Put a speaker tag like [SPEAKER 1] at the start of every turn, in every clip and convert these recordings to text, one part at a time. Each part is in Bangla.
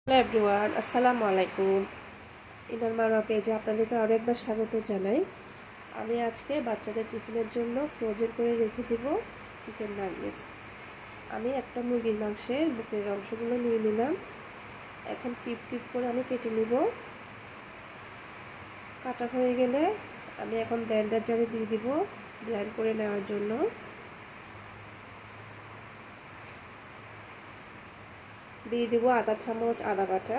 [SPEAKER 1] হ্যালো এভরিওয়ান, আসসালামু আলাইকুম। ইনার মারোয়া পেজে আপনাদেরকে আরেকবার স্বাগত জানাই। আমি আজকে বাচ্চাদের টিফিনের জন্য ফ্রোজেন করে রেখে দেব চিকেন নাগেটস। আমি একটা মুরগির মাংসের বুকের অংশগুলো নিয়ে নিলাম। এখন কিউব কিউব করে আমি কেটে নিব। কাটা হয়ে গেলে আমি এখন ব্লেন্ডার জারে দিয়ে দিব ব্লেন্ড করে নেওয়ার জন্য। দিয়ে দিব আধা চামচ আদা বাটা,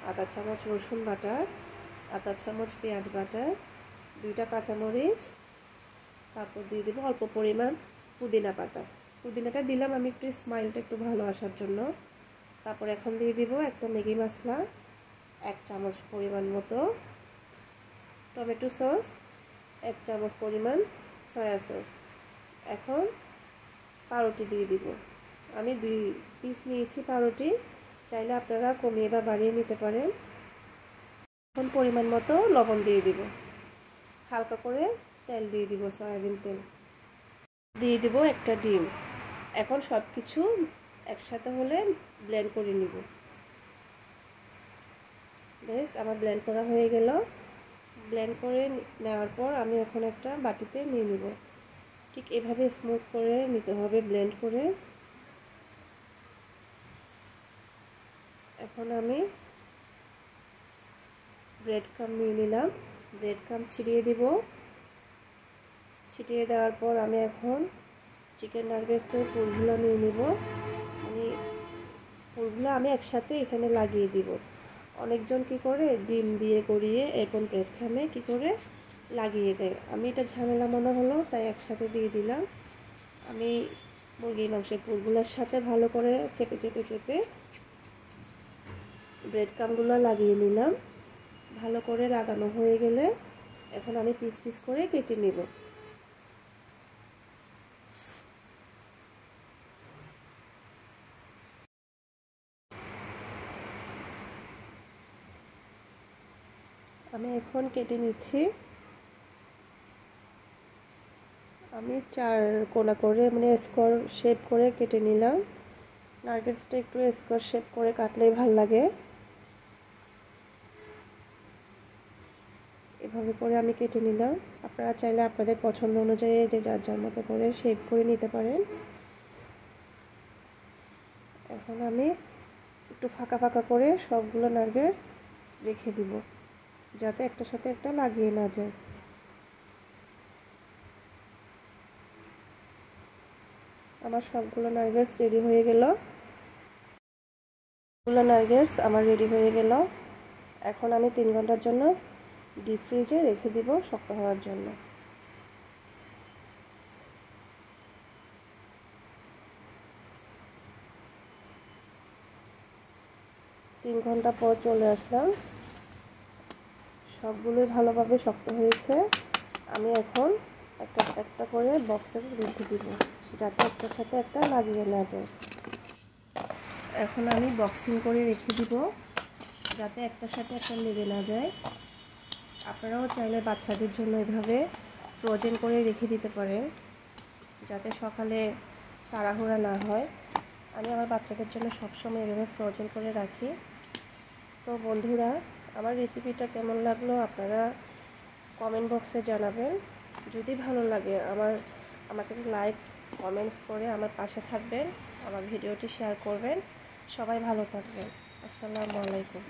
[SPEAKER 1] আধা চামচ রসুন বাটা, আধা চামচ পেঁয়াজ বাটা, 2টা কাঁচামরিচ, তারপর দিয়ে দেবো অল্প পরিমাণ পুদিনা পাতা। পুদিনাটা দিলাম আমি একটু স্মাইলটা একটু ভালো আসার জন্য। তারপর এখন দিয়ে দিব একটা ম্যাগি মশলা, 1 চামচ পরিমাণ মতো টমেটো সস, 1 চামচ পরিমাণ সয়া সস। এখন পাউরুটি দিয়ে দিব। আমি 2 পিস নিয়েছি পাউরুটি, চাইলে আপনারা কমিয়ে বা বাড়িয়ে নিতে পারেন। এখন পরিমাণ মতো লবণ দিয়ে দিব, হালকা করে তেল দিয়ে দিব, সয়াবিন তেল দিয়ে দিব, একটা ডিম। এখন সব কিছু একসাথে হলে ব্লেন্ড করে নিব। বেশ, আমার ব্লেন্ড করা হয়ে গেল। ব্লেন্ড করে নেওয়ার পর আমি এখন একটা বাটিতে নিয়ে নিব। ঠিক এভাবে স্মুথ করে নিতে হবে, ব্লেন্ড করে। এখন আমি ব্রেড ক্রাম্ব নিয়ে নিলাম, ব্রেড ক্রাম্ব ছিটিয়ে দিব। ছিটিয়ে দেওয়ার পর আমি এখন চিকেন নাগেটসের পুরগুলো নিয়ে নিব। পুরগুলো আমি একসাথে এখানে লাগিয়ে দিব। অনেকজন কি করে ডিম দিয়ে গড়িয়ে এরপর ব্রেড ক্রাম্বে কি করে লাগিয়ে দেয়। আমি এটা ঝামেলা মনে হলো তাই একসাথে দিয়ে দিলাম। আমি মুরগির মাংসের পুরগুলোর সাথে ভালো করে চেপে চেপে চেপে ব্রেড ক্রাম্বগুলো লাগিয়ে নিলাম। ভালো করে লাগানো হয়ে গেলে এখন আমি পিস পিস করে কেটে নিব। আমি এখন কেটে নিচ্ছি। আমি 4 কোনা করে মানে স্কোয়ার শেপ করে কেটে নিলাম। নাগেটসটা একটু স্কোয়ার শেপ করে কাটলেই ভালো লাগে। এভাবে করে আমি কেটে নিলাম। আপনারা চাইলে আপনাদের পছন্দ অনুযায়ী যে যার যার মতো করে শেপ করে নিতে পারেন। এখন আমি একটু ফাঁকা ফাঁকা করে সবগুলো নাগেটস রেখে দিব, যাতে একটার সাথে একটা লাগিয়ে না যায়। আমার সবগুলো নাগেটস রেডি হয়ে গেল। সবগুলো নাগেটস আমার রেডি হয়ে গেল। এখন আমি 3 ঘন্টার জন্য ডিপ ফ্রিজে রেখে দিব শক্ত হওয়ার জন্য। 3 ঘন্টা পর চলে আসলাম। সবগুলোই ভালোভাবে শক্ত হয়েছে। আমি এখন একটা একটা করে বক্সে রেখে দিব, যাতে একটার সাথে একটা লাগিয়ে না যায়। এখন আমি বক্সিং করে রেখে দিব, যাতে একটার সাথে একটা লেগে না যায়। আপনারাও চাইলে বাচ্চাদের জন্য এভাবে ফ্রোজেন করে রেখে দিতে পারেন, যাতে সকালে তাড়াহুড়া না হয়। আমি আমার বাচ্চাদের জন্য সবসময় এভাবে ফ্রোজেন করে রাখি। তো বন্ধুরা, আমার রেসিপিটা কেমন লাগলো আপনারা কমেন্ট বক্সে জানাবেন। যদি ভালো লাগে আমাকে লাইক কমেন্টস করে আমার পাশে থাকবেন, আমার ভিডিওটি শেয়ার করবেন। সবাই ভালো থাকবেন। আসসালামু আলাইকুম।